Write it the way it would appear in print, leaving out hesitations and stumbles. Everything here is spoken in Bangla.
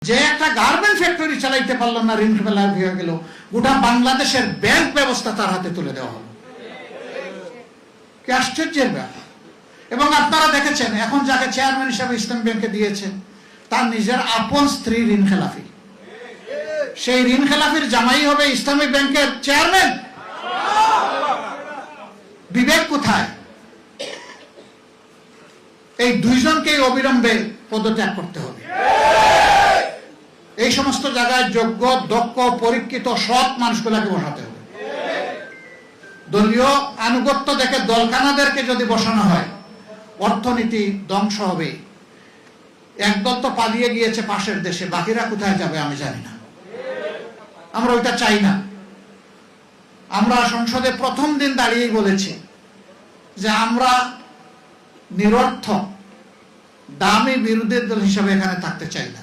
যে একটা গার্মেন্ট ফ্যাক্টরি চালাইতে পারলো না, ঋণ ফেলার হয়ে গেল, গোটা বাংলাদেশের ব্যাংক ব্যবস্থা তার হাতে তুলে দেওয়া হলো। কি আশ্চর্যের ব্যাপার। এবং আপনারা দেখেছেন এখন যাকে চেয়ারম্যান হিসেবে ইসলামী ব্যাংকে দিয়েছেন তার নিজের আপন স্ত্রী ঋণ খেলাফি, সেই ঋণ খেলাফির জামাই হবে ইসলামী ব্যাংকের চেয়ারম্যান। বিবেক কোথায়? এই দুইজনকে অবিলম্বে পদত্যাগ করতে হবে। এই সমস্ত জায়গায় যোগ্য, দক্ষ, পরীক্ষিত, সৎ মানুষগুলাকে বসাতে হবে। দলীয় আনুগত্য দেখে দলকানাদেরকে যদি বসানো হয়, অর্থনীতি ধ্বংস হবে। একদল তো পালিয়ে গিয়েছে পাশের দেশে, বাকিরা কোথায় যাবে আমি জানি না। আমরা ওইটা চাই না। আমরা সংসদে প্রথম দিন দাঁড়িয়েই বলেছি যে আমরা নিরর্থক দামি বিরোধী দল হিসাবে এখানে থাকতে চাই না।